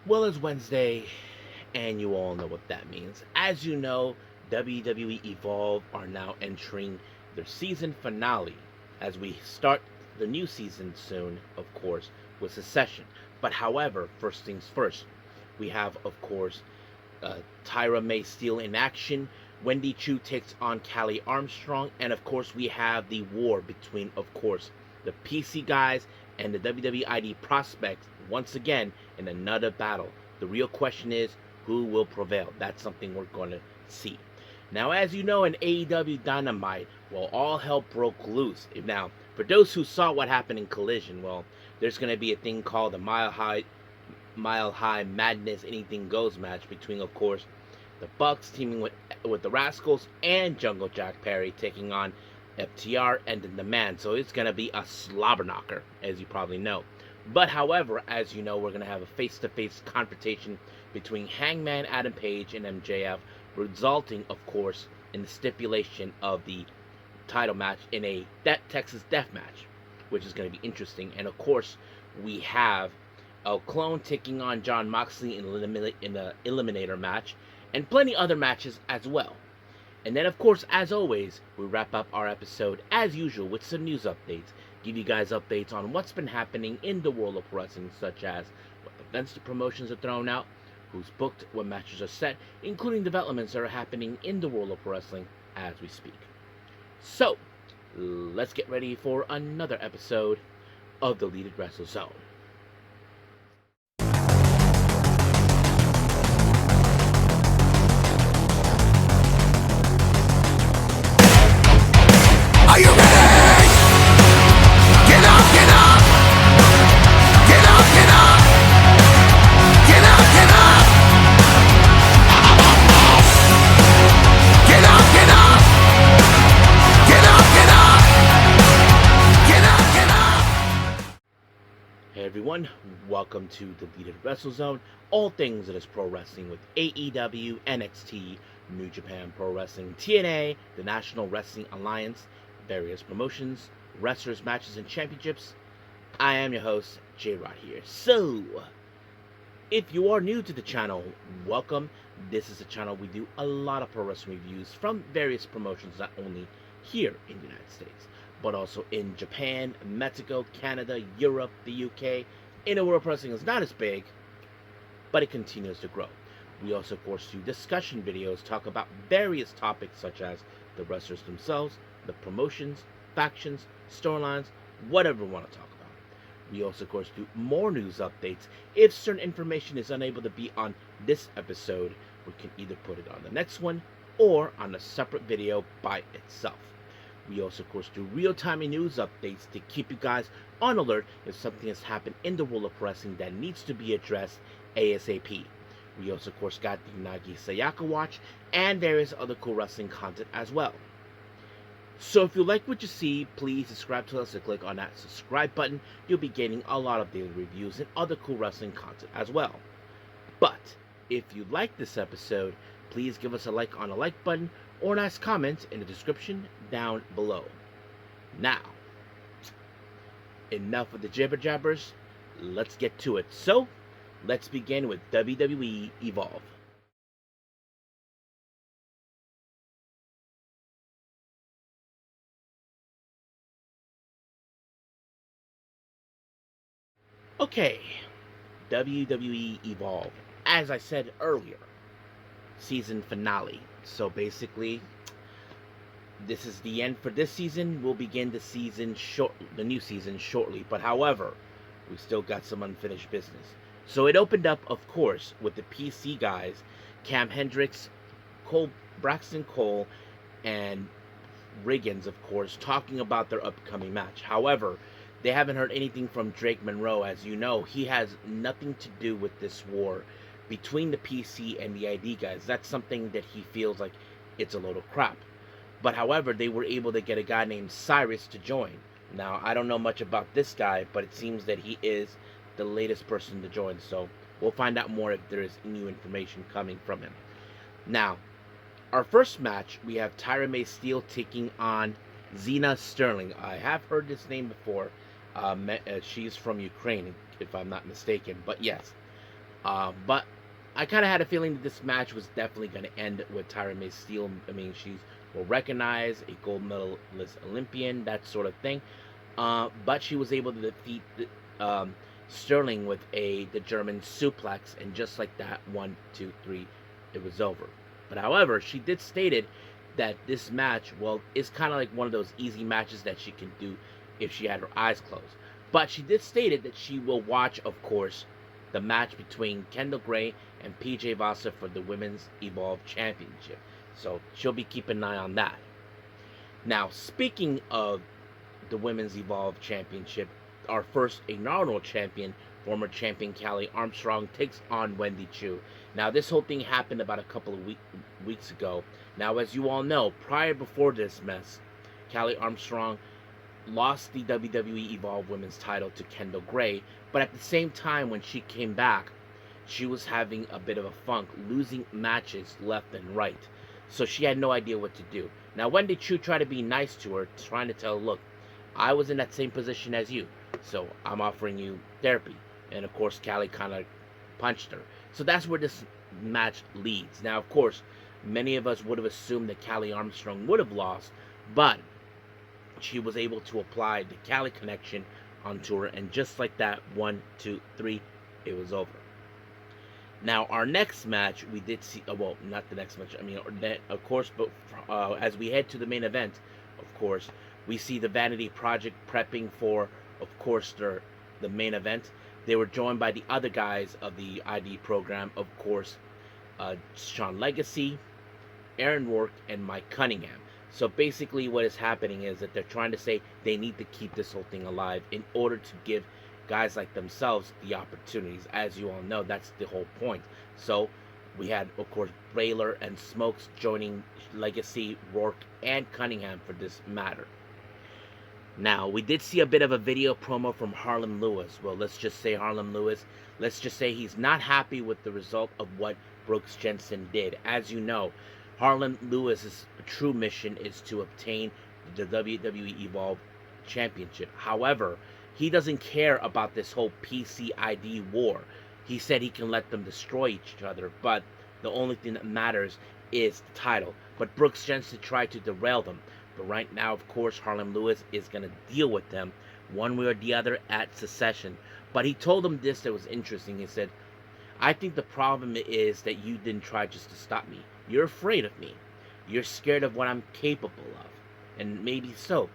Well, it's Wednesday, and you all know what that means. As you know, WWE Evolve are now entering their season finale as we start the new season soon, of course, with Secession. But however, first things first, we have, of course, Tyra May Steele in action. Wendy Choo takes on Callie Armstrong, and of course, we have the war between, of course, the PC guys and the WWE prospects once again in another battle. The real question is who will prevail? That's something we're going to see. Now, as you know, in AEW Dynamite, well, all hell broke loose. Now, for those who saw what happened in Collision, well, there's going to be a thing called the Mile High Madness Anything Goes match between, of course, the Bucks teaming with the Rascals and Jungle Jack Perry taking on FTR and the Man. So it's gonna be a slobber knocker, as you probably know. But however, as you know, we're gonna have a face-to-face confrontation between Hangman Adam Page and MJF, resulting, of course, in the stipulation of the title match in a Texas Death Match, which is going to be interesting. And of course, we have El Clone taking on John Moxley in the Eliminator match, and plenty other matches as well. And then, of course, as always, we wrap up our episode as usual with some news updates. Give you guys updates on what's been happening in the world of wrestling, such as what events the promotions are thrown out, who's booked, what matches are set, including developments that are happening in the world of wrestling as we speak. So, let's get ready for another episode of the Deleted Wrestle Zone. Are you ready? Get up, get up! Get up, get up! Get up, get up! Get up, get up! Get up, get up! Get up, get up! Hey everyone, welcome to the Deleted Wrestle Zone. All things that is pro wrestling with AEW, NXT, New Japan Pro Wrestling, TNA, the National Wrestling Alliance, various promotions, wrestlers, matches, and championships. I am your host, J-Rod here. So, if you are new to the channel, welcome. This is a channel we do a lot of pro wrestling reviews from various promotions, not only here in the United States, but also in Japan, Mexico, Canada, Europe, the UK. In the world, wrestling is not as big, but it continues to grow. We also, of course, do discussion videos, talk about various topics such as the wrestlers themselves, the promotions, factions, storylines, whatever we want to talk about. We also, of course, do more news updates. If certain information is unable to be on this episode, we can either put it on the next one or on a separate video by itself. We also, of course, do real-time news updates to keep you guys on alert if something has happened in the world of wrestling that needs to be addressed ASAP. We also, of course, got the Nagi Sayaka Watch and various other cool wrestling content as well. So if you like what you see, please subscribe to us and click on that subscribe button. You'll be getting a lot of daily reviews and other cool wrestling content as well. But if you like this episode, please give us a like on the like button or a nice comment in the description down below. Now, enough of the jibber jabbers, let's get to it. So, let's begin with WWE Evolve. Okay, WWE Evolve. As I said earlier, season finale. So basically, this is the end for this season. We'll begin the new season shortly. But however, we still got some unfinished business. So it opened up, of course, with the PC guys, Cam Hendricks, Braxton Cole, and Riggins, of course, talking about their upcoming match. However, they haven't heard anything from Drake Monroe. As you know, he has nothing to do with this war between the PC and the ID guys. That's something that he feels like it's a load of crap. But however, they were able to get a guy named Cyrus to join. Now, I don't know much about this guy, but it seems that he is the latest person to join. So we'll find out more if there is new information coming from him. Now, our first match, we have Tyra May Steele taking on Zina Sterling. I have heard this name before. She's from Ukraine, if I'm not mistaken. But yes, But I kind of had a feeling that this match was definitely going to end with Tyra May Steele. I mean, she's well recognized, a gold medalist Olympian, that sort of thing. But she was able to defeat Sterling with the German suplex, and just like that, 1, 2, 3, it was over. But however, she did stated that this match, well, is kind of like one of those easy matches that she can do if she had her eyes closed. But she did stated that she will watch, of course, the match between Kendall Gray and PJ Vasa for the Women's Evolve Championship. So she'll be keeping an eye on that. Now, speaking of the Women's Evolve Championship, our first inaugural champion, former champion Callie Armstrong, takes on Wendy Choo. Now, this whole thing happened about a couple of weeks ago. Now, as you all know, before this mess, Callie Armstrong lost the WWE Evolve Women's title to Kendall Gray, but at the same time, when she came back, she was having a bit of a funk, losing matches left and right. So she had no idea what to do. Now, Wendy Choo tried to be nice to her, trying to tell her, look, I was in that same position as you, so I'm offering you therapy. And of course, Callie kind of punched her. So that's where this match leads. Now, of course, many of us would have assumed that Callie Armstrong would have lost, but she was able to apply the Callie connection onto her, and just like that, 1, 2, 3, it was over. Now, our next match, we did see, well, not the next match, I mean, of course, but as we head to the main event, of course, we see the Vanity Project prepping for, of course, the main event. They were joined by the other guys of the ID program, of course, Sean Legacy, Aaron Rourke, and Mike Cunningham. So basically what is happening is that they're trying to say they need to keep this whole thing alive in order to give guys like themselves the opportunities. As you all know, that's the whole point. So we had, of course, Brayler and Smokes joining Legacy, Rourke, and Cunningham for this matter. Now, we did see a bit of a video promo from Harlem Lewis. Well, let's just say he's not happy with the result of what Brooks Jensen did. As you know, Harlem Lewis's true mission is to obtain the WWE Evolve Championship. However, he doesn't care about this whole PCID war. He said he can let them destroy each other, but the only thing that matters is the title. But Brooks Jensen tried to derail them. But right now, of course, Harlem Lewis is going to deal with them one way or the other at Secession. But he told them this that was interesting. He said, I think the problem is that you didn't try just to stop me. You're afraid of me. You're scared of what I'm capable of. And maybe so.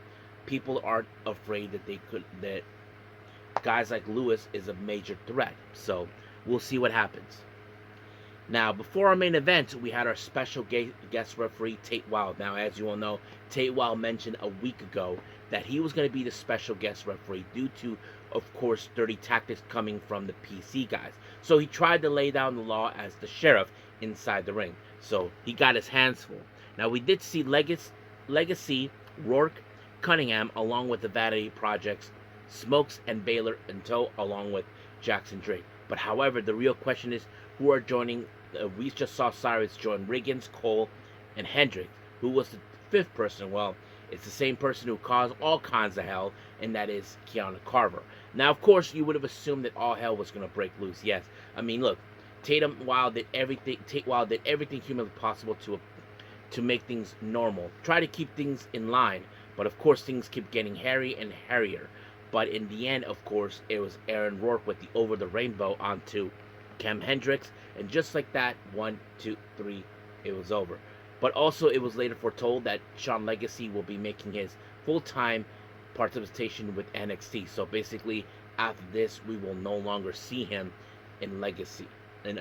People aren't afraid that guys like Lewis is a major threat. So we'll see what happens. Now, before our main event, we had our special guest referee, Tate Wilde. Now, as you all know, Tate Wilde mentioned a week ago that he was going to be the special guest referee due to, of course, dirty tactics coming from the PC guys. So he tried to lay down the law as the sheriff inside the ring. So he got his hands full. Now, we did see Legacy, Rourke, Cunningham, along with the Vanity Projects, Smokes and Baylor in tow, along with Jackson Drake. But however, the real question is, who are joining? We just saw Cyrus join Riggins, Cole, and Hendricks. Who was the fifth person? Well, it's the same person who caused all kinds of hell, and that is Kiana Carver. Now, of course, you would have assumed that all hell was going to break loose. Yes, I mean, look, Tate Wilde did everything humanly possible to make things normal, try to keep things in line. But of course, things keep getting hairy and hairier. But in the end, of course, it was Aaron Rourke with the Over the Rainbow onto Cam Hendricks, and just like that, 1, 2, 3, it was over. But also, it was later foretold that Sean Legacy will be making his full-time participation with NXT. So basically, after this, we will no longer see him in Legacy and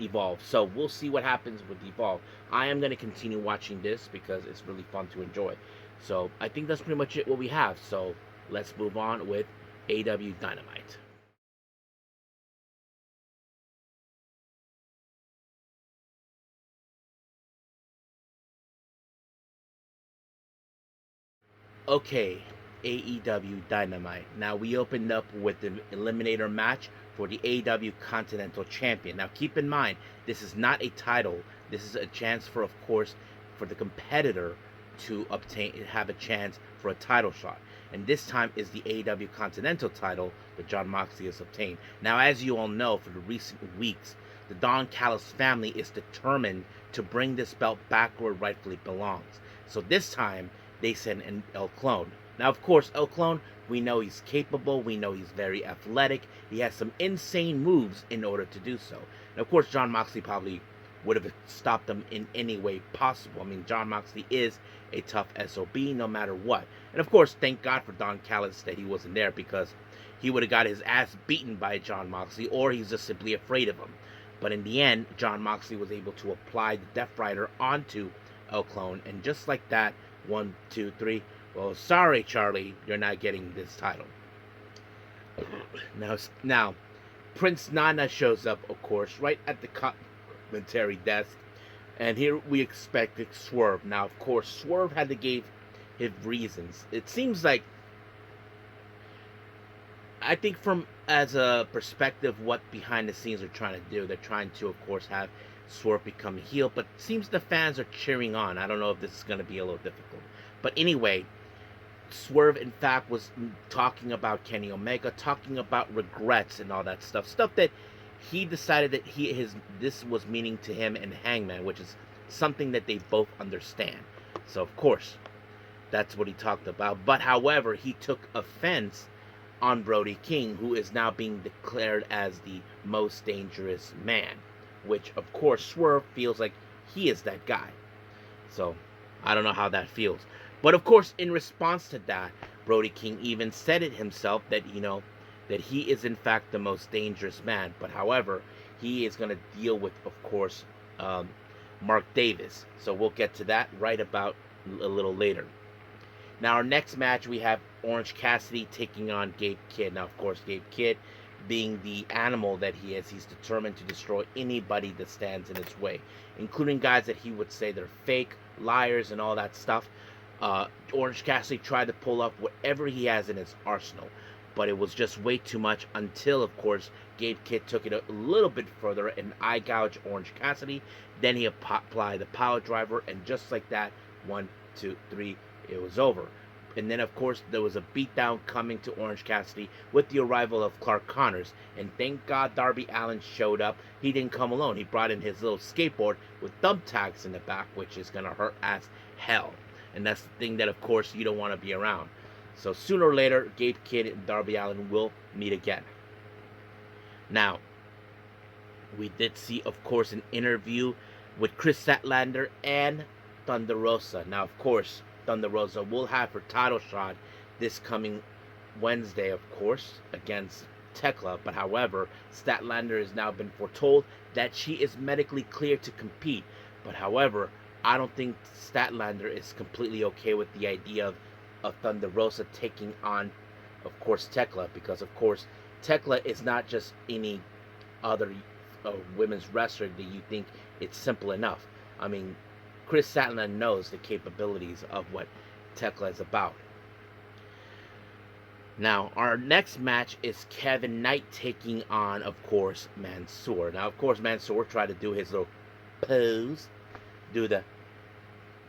Evolve. So we'll see what happens with Evolve. I am going to continue watching this because it's really fun to enjoy. So I think that's pretty much it what we have. So let's move on with AEW Dynamite. Okay, AEW Dynamite. Now we opened up with the Eliminator match for the AEW Continental Champion. Now keep in mind, this is not a title. This is a chance for, of course, for the competitor to have a chance for a title shot. and this time is the AEW Continental title that Jon Moxley has obtained. Now, as you all know, for the recent weeks, the Don Callis family is determined to bring this belt back where it rightfully belongs. So this time, they send in El Clone. Now, of course, El Clone, we know he's capable, we know he's very athletic, he has some insane moves in order to do so. And of course, Jon Moxley probably would have stopped him in any way possible. I mean, Jon Moxley is a tough SOB no matter what. And of course, thank God for Don Callis that he wasn't there, because he would have got his ass beaten by Jon Moxley, or he's just simply afraid of him. But in the end, Jon Moxley was able to apply the Death Rider onto El Clone, and just like that, 1, 2, 3, well, sorry, Charlie, you're not getting this title. Now, Prince Nana shows up, of course, right at the commentary desk, and here we expected Swerve. Now, of course, Swerve had to give his reasons. It seems like, I think from as a perspective, what behind the scenes are trying to do, they're trying to, of course, have Swerve become a heel, but it seems the fans are cheering on. I don't know if this is going to be a little difficult. But anyway, Swerve, in fact, was talking about Kenny Omega, talking about regrets and all that stuff. Stuff that he decided that this was meaning to him and Hangman, which is something that they both understand. So, of course, that's what he talked about. But, however, he took offense on Brody King, who is now being declared as the most dangerous man, which, of course, Swerve feels like he is that guy. So, I don't know how that feels. But, of course, in response to that, Brody King even said it himself that, that he is, in fact, the most dangerous man. But, however, he is going to deal with, of course, Mark Davis. So, we'll get to that right about a little later. Now, our next match, we have Orange Cassidy taking on Gabe Kidd. Now, of course, Gabe Kidd, being the animal that he is, he's determined to destroy anybody that stands in his way, including guys that he would say they're fake, liars, and all that stuff. Orange Cassidy tried to pull up whatever he has in his arsenal, but it was just way too much until, of course, Gabe Kidd took it a little bit further and eye gouged Orange Cassidy. Then he applied the power driver, and just like that, 1, 2, 3, it was over. And then, of course, there was a beatdown coming to Orange Cassidy with the arrival of Clark Connors. And thank God Darby Allin showed up. He didn't come alone. He brought in his little skateboard with thumbtacks in the back, which is going to hurt as hell. And that's the thing that, of course, you don't want to be around. So sooner or later, Gabe Kidd and Darby Allin will meet again. Now, we did see, of course, an interview with Chris Statlander and Thunder Rosa. Now, of course, Thunder Rosa will have her title shot this coming Wednesday, of course, against Tekla. But however, Statlander has now been foretold that she is medically cleared to compete. But however, I don't think Statlander is completely okay with the idea of Thunder Rosa taking on, of course, Tekla. Because, of course, Tekla is not just any other women's wrestler that you think it's simple enough. I mean, Chris Statlander knows the capabilities of what Tekla is about. Now, our next match is Kevin Knight taking on, of course, Mansoor. Now, of course, Mansoor tried to do his little pose, do the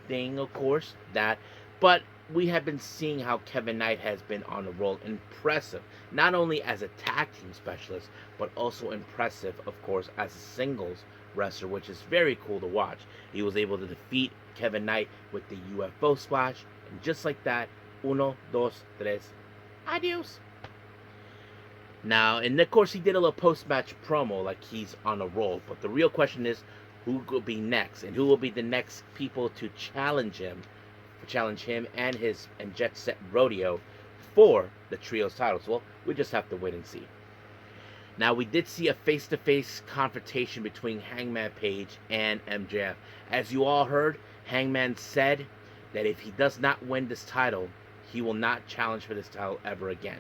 thing, of course, that. But we have been seeing how Kevin Knight has been on a roll. Impressive, not only as a tag team specialist, but also impressive, of course, as a singles wrestler, which is very cool to watch. He was able to defeat Kevin Knight with the UFO splash, and just like that, 1, 2, 3, adios. Now, and of course, he did a little post-match promo like he's on a roll, but the real question is, who will be next, and who will be the next people to challenge him and Jet Set Rodeo for the trios titles? Well, we just have to wait and see. Now, we did see a face-to-face confrontation between Hangman Page and MJF. As you all heard, Hangman said that if he does not win this title, he will not challenge for this title ever again.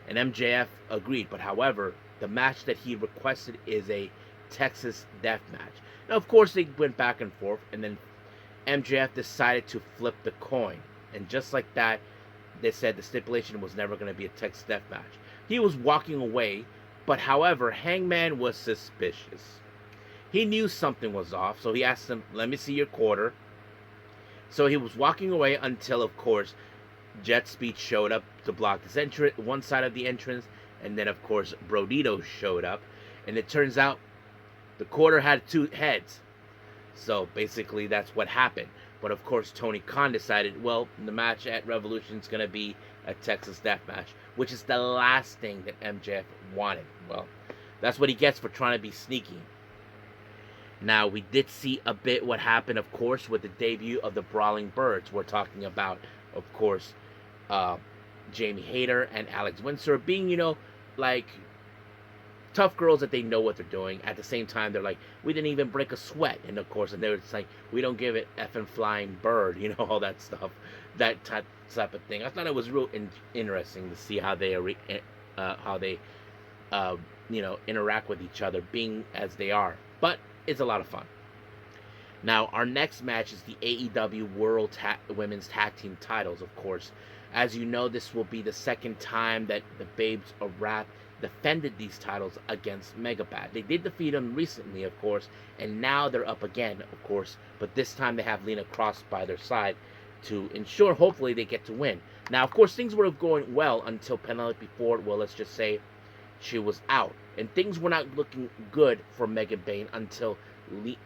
And MJF agreed, but however, the match that he requested is a Texas death match. Now, of course, they went back and forth, and then MJF decided to flip the coin. And just like that, they said the stipulation was never going to be a Texas death match. He was walking away, but however, Hangman was suspicious. He knew something was off, so he asked him, "Let me see your quarter." So he was walking away until, of course, Jet Speed showed up to block this entrance, one side of the entrance, and then of course Brodito showed up, and it turns out the quarter had two heads. So basically that's what happened. But of course Tony Khan decided, well, the match at Revolution is going to be a Texas Death Match, which is the last thing that MJF wanted. Well, that's what he gets for trying to be sneaky. Now, we did see a bit what happened, of course, with the debut of the Brawling Birds. We're talking about, of course, Jamie Hayter and Alex Windsor being, like tough girls that they know what they're doing. At the same time, they're like, we didn't even break a sweat. And of course, and they were just like, we don't give it effing flying bird, all that stuff, that type of thing. I thought it was real interesting to see how they interact with each other, being as they are. But it's a lot of fun. Now, our next match is the AEW Women's Tag Team titles, of course. As you know, this will be the second time that the Babes of Wrath defended these titles against Megabad. They did defeat them recently, of course, and now they're up again, of course. But this time they have Lena Cross by their side to ensure, hopefully, they get to win. Now, of course, things were going well until Penelope Ford, well, let's just say, she was out. And things were not looking good for Megan Bayne until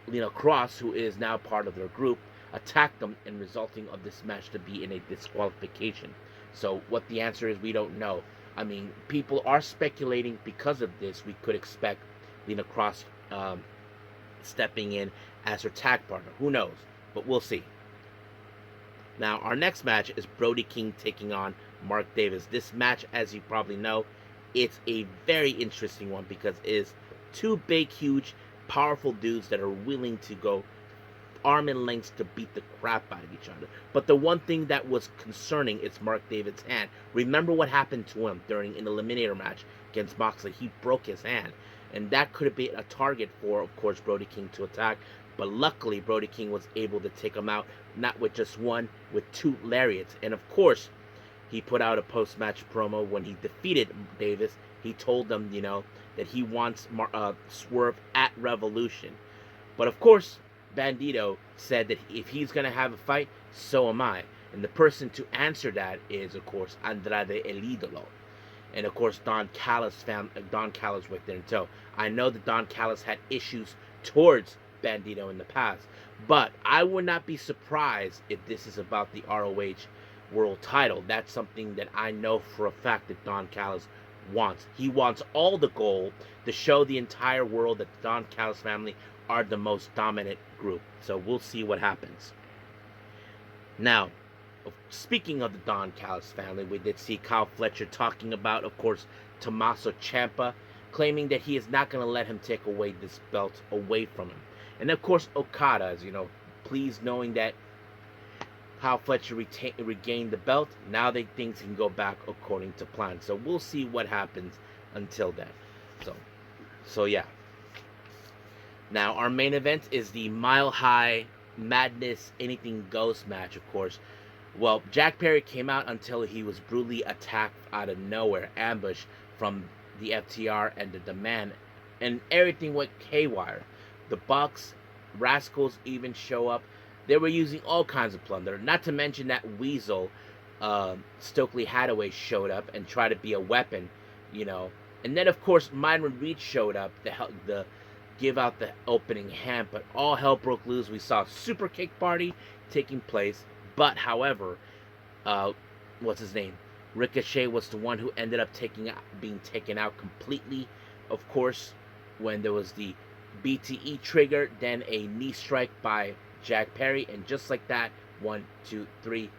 Lena Cross, who is now part of their group, attacked them, and resulting of this match to be in a disqualification. So what the answer is, we don't know. I mean, people are speculating because of this. We could expect Lena Cross stepping in as her tag partner. Who knows? But we'll see. Now, our next match is Brody King taking on Mark Davis. This match, as you probably know, it's a very interesting one because it is two big, huge, powerful dudes that are willing to go arm and lengths to beat the crap out of each other. But the one thing that was concerning is Mark David's hand. Remember what happened to him during an Eliminator match against Moxley? He broke his hand. And that could have been a target for, of course, Brody King to attack. But luckily, Brody King was able to take him out, not with just one, with two lariats. And of course, he put out a post-match promo when he defeated Davis. He told them, that he wants Swerve at Revolution. But of course, Bandito said that if he's going to have a fight, so am I. And the person to answer that is, of course, Andrade El Idolo. And of course, Don Callis right there in tow. I know that Don Callis had issues towards Bandito in the past, but I would not be surprised if this is about the ROH World title. That's something that I know for a fact that Don Callis wants. He wants all the gold to show the entire world that the Don Callis family are the most dominant group. So we'll see what happens. Now, speaking of the Don Callis family, we did see Kyle Fletcher talking about, of course, Tommaso Ciampa, claiming that he is not going to let him take away this belt away from him. And of course, Okada, as pleased knowing that Kyle Fletcher regained the belt. Now things can go back according to plan. So we'll see what happens until then. So yeah. Now our main event is the Mile High Madness Anything Goes match, of course. Well, Jack Perry came out until he was brutally attacked out of nowhere, ambushed from the FTR and the Demand, and everything went haywire. The Bucks, Rascals even show up. They were using all kinds of plunder. Not to mention that Weasel, Stokely Hathaway, showed up and tried to be a weapon, And then, of course, Myron Reed showed up to give out the opening hand. But all hell broke loose. We saw a super kick party taking place. But, however, what's his name? Ricochet was the one who ended up being taken out completely. Of course, when there was the BTE trigger, then a knee strike by Jack Perry, and just like that, 1, 2, 3,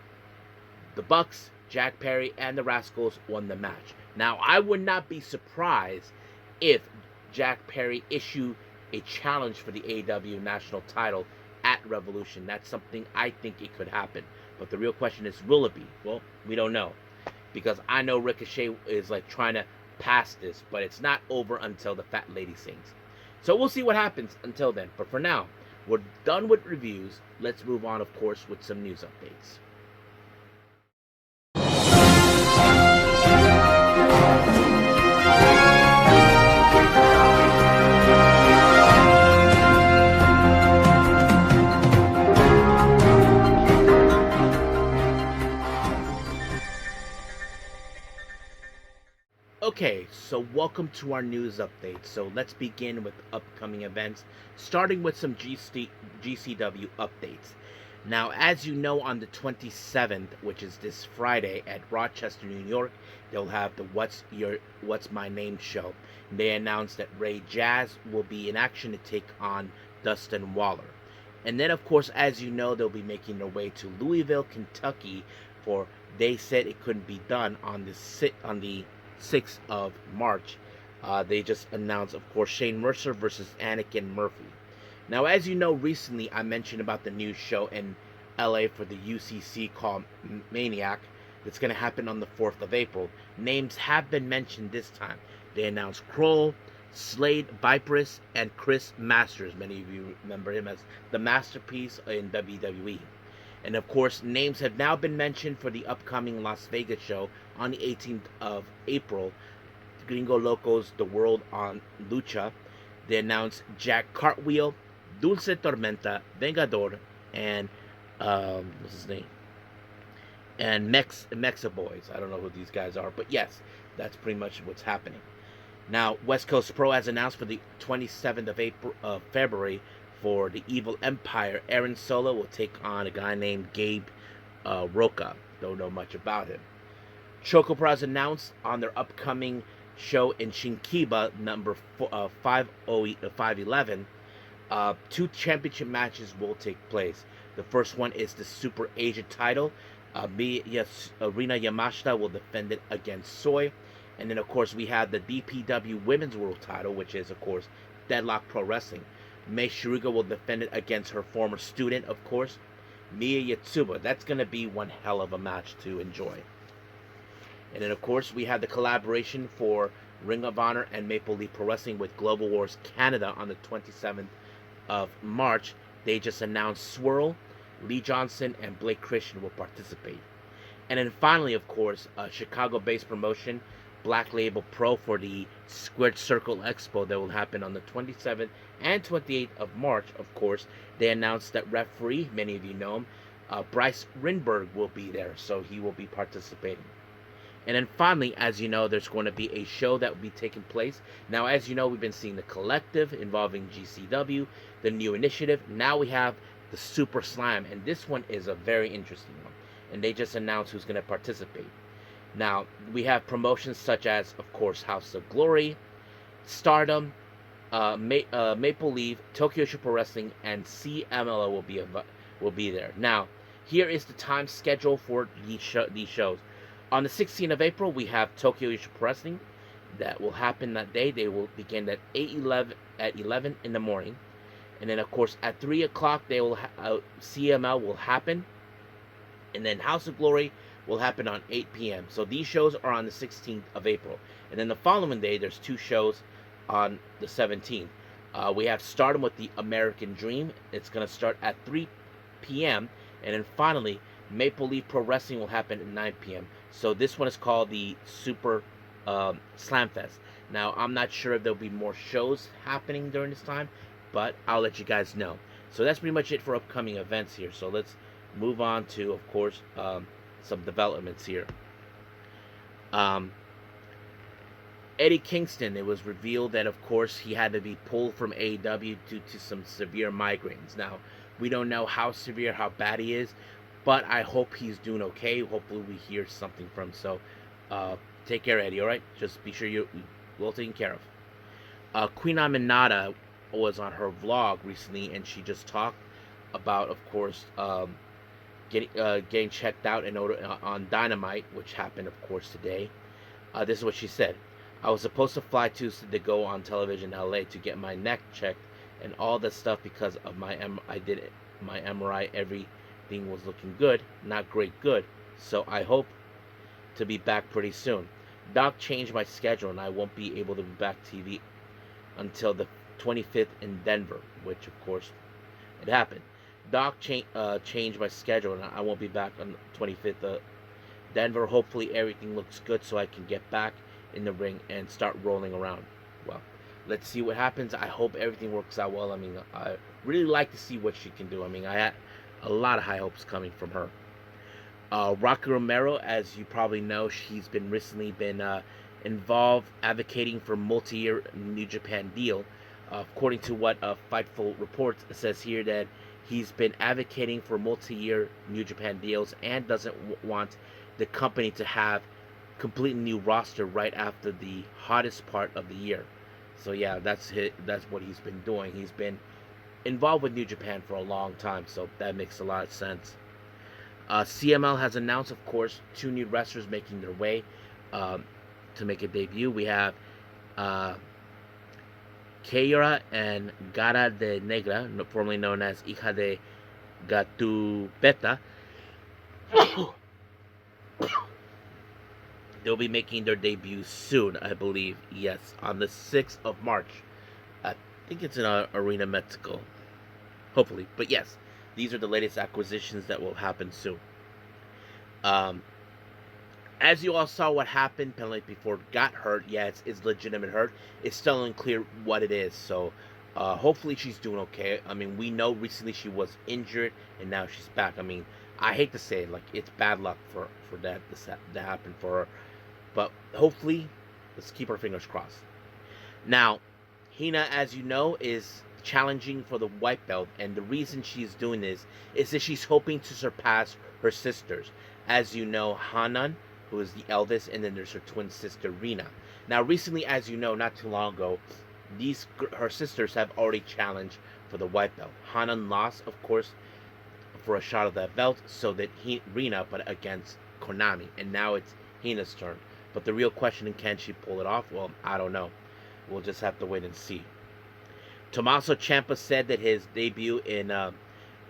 the Bucks, Jack Perry, and the Rascals won the match. Now, I would not be surprised if Jack Perry issue a challenge for the AEW national title at Revolution. That's something I think it could happen. But the real question is, will it be? Well, we don't know. Because I know Ricochet is trying to pass this, but it's not over until the fat lady sings. So we'll see what happens until then. But for now, we're done with reviews. Let's move on, of course, with some news updates. Okay, so welcome to our news update. So let's begin with upcoming events, starting with some GCW updates. Now, as you know, on the 27th, which is this Friday at Rochester, New York, they'll have the What's My Name show. They announced that Ray Jazz will be in action to take on Dustin Waller. And then, of course, as you know, they'll be making their way to Louisville, Kentucky for they said it couldn't be done on the 6th of March. They just announced, of course, Shane Mercer versus Anakin Murphy. Now, as you know, recently I mentioned about the new show in LA for the UCC called Maniac. That's going to happen on the 4th of April. Names have been mentioned this time. They announced Kroll, Slade Viperous, and Chris Masters. Many of you remember him as the Masterpiece in WWE. And of course, names have now been mentioned for the upcoming Las Vegas show on the 18th of April. Gringo Locos The World on Lucha. They announced Jack Cartwheel, Dulce Tormenta, Vengador, and what's his name? And Mexa Boys. I don't know who these guys are, but yes, that's pretty much what's happening. Now, West Coast Pro has announced for the 27th of February for the Evil Empire, Aaron Solo will take on a guy named Gabe Roca. Don't know much about him. ChocoPro has announced on their upcoming show in Shinkiba, number 511, two championship matches will take place. The first one is the Super Asia title. Rina Yamashita will defend it against Soy. And then, of course, we have the DPW Women's World title, which is, of course, Deadlock Pro Wrestling. Mei Shiruga will defend it against her former student, of course, Miya Yatsuba. That's going to be one hell of a match to enjoy. And then, of course, we have the collaboration for Ring of Honor and Maple Leaf Pro Wrestling with Global Wars Canada on the 27th of March. They just announced Swirl, Lee Johnson, and Blake Christian will participate. And then finally, of course, a Chicago-based promotion, Black Label Pro, for the Squared Circle Expo that will happen on the 27th and 28th of March. Of course, they announced that referee, many of you know him, Bryce Rinberg will be there, so he will be participating. And then finally, as you know, there's going to be a show that will be taking place. Now, as you know, we've been seeing the Collective involving GCW, the New Initiative. Now we have the Super Slam, and this one is a very interesting one. And they just announced who's going to participate. Now, we have promotions such as, of course, House of Glory, Stardom, Maple Leaf, Tokyo Super Wrestling, and CMLL will be there. Now, here is the time schedule for these shows. On the 16th of April, we have Tokyo Super Wrestling. That will happen that day. They will begin at 11 in the morning. And then, of course, at 3 o'clock, CML will happen. And then House of Glory will happen on 8 p.m. So these shows are on the 16th of April. And then the following day, there's two shows on the 17th. We have Stardom with the American Dream. It's going to start at 3 p.m. And then finally, Maple Leaf Pro Wrestling will happen at 9 p.m. So this one is called the Super Slam Fest. Now, I'm not sure if there'll be more shows happening during this time, but I'll let you guys know. So that's pretty much it for upcoming events here. So let's move on to, of course, some developments here. Eddie Kingston, it was revealed that, of course, he had to be pulled from AEW due to some severe migraines. Now, we don't know how severe, how bad he is, but I hope he's doing okay. Hopefully we hear something from him. So, take care, Eddie, alright? Just be sure you're well taken care of. Queen Aminata was on her vlog recently, and she just talked about, of course, getting checked out on Dynamite, which happened, of course, today. This is what she said. I was supposed to fly Tuesday to go on television in LA to get my neck checked and all that stuff because of my MRI. Everything was looking good, not great good. So I hope to be back pretty soon. Doc changed my schedule and I won't be able to be back TV until the 25th in Denver, which of course it happened. Doc changed my schedule and I won't be back on the 25th Denver. Hopefully everything looks good so I can get back in the ring and start rolling around. Well, let's see what happens. I hope everything works out well. I mean, I really like to see what she can do. I mean, I had a lot of high hopes coming from her. Rocky Romero, as you probably know, she's been recently been involve advocating for multi-year New Japan deal. According to what Fightful reports, it says here that he's been advocating for multi-year New Japan deals and doesn't want the company to have completely new roster right after the hottest part of the year. So yeah, that's what he's been doing. He's been involved with New Japan for a long time, so that makes a lot of sense. CML has announced, of course, two new wrestlers making their way um, to make a debut. We have uh, Keira and Gara de Negra, formerly known as Hija de Gatubeta. They'll be making their debut soon, I believe. Yes, on the 6th of March. I think it's in Arena, Mexico. Hopefully. But yes, these are the latest acquisitions that will happen soon. Um, as you all saw what happened, Penelope Ford got hurt. Yeah, it's legitimate hurt. It's still unclear what it is. So hopefully she's doing okay. I mean, we know recently she was injured and now she's back. I mean, I hate to say it, like it's bad luck for that to happen for her. But hopefully, let's keep our fingers crossed. Now, Hina, as you know, is challenging for the white belt, and the reason she's doing this is that she's hoping to surpass her sisters. As you know, Hanan, who is the eldest, and then there's her twin sister Rina. Now, recently, as you know, not too long ago, her sisters have already challenged for the white belt. Hanan lost, of course, for a shot of that belt, so that Rina put against Konami, and now it's Hina's turn. But the real question is, can she pull it off? Well, I don't know. We'll just have to wait and see. Tommaso Ciampa said that his debut in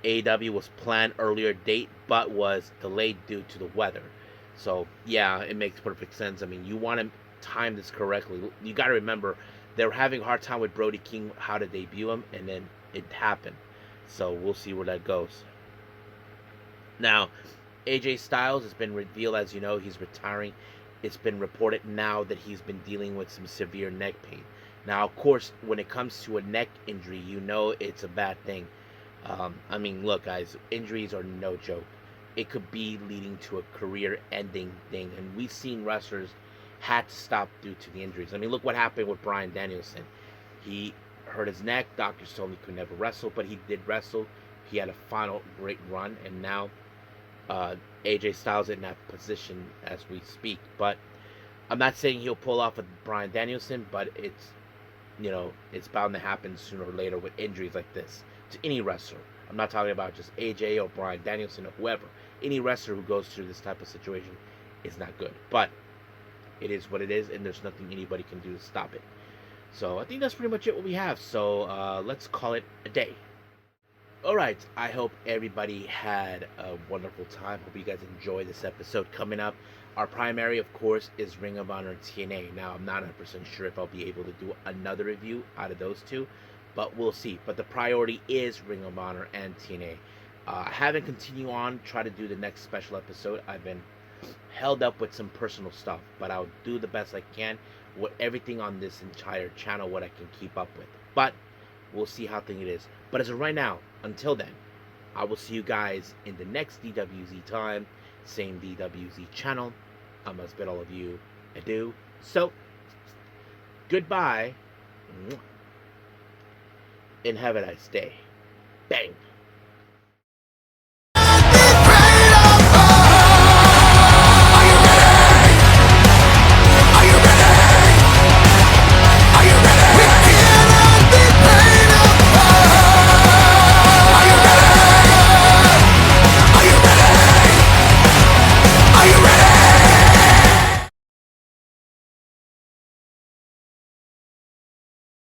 AEW was planned earlier date, but was delayed due to the weather. So, yeah, it makes perfect sense. I mean, you want to time this correctly. You got to remember, they were having a hard time with Brody King, how to debut him, and then it happened. So, we'll see where that goes. Now, AJ Styles has been revealed, as you know, he's retiring. It's been reported now that he's been dealing with some severe neck pain. Now, of course, when it comes to a neck injury, you know it's a bad thing. I mean, look, guys, injuries are no joke. It could be leading to a career-ending thing, and we've seen wrestlers had to stop due to the injuries. I mean, look what happened with Bryan Danielson. He hurt his neck. Doctors told him he could never wrestle, but he did wrestle. He had a final great run, and now AJ Styles in that position as we speak. But I'm not saying he'll pull off with Bryan Danielson, but it's bound to happen sooner or later with injuries like this to any wrestler. I'm not talking about just AJ or Bryan Danielson or whoever. Any wrestler who goes through this type of situation is not good. But it is what it is, and there's nothing anybody can do to stop it. So I think that's pretty much it what we have. So let's call it a day. Alright, I hope everybody had a wonderful time. Hope you guys enjoy this episode. Coming up, our primary, of course, is Ring of Honor and TNA. Now, I'm not 100% sure if I'll be able to do another review out of those two, but we'll see. But the priority is Ring of Honor and TNA. I haven't continued on, try to do the next special episode. I've been held up with some personal stuff, but I'll do the best I can with everything on this entire channel, what I can keep up with. But we'll see how things it is. But as of right now, until then, I will see you guys in the next DWZ time, same DWZ channel. I must bid all of you adieu. So, goodbye, and have a nice day. Bang.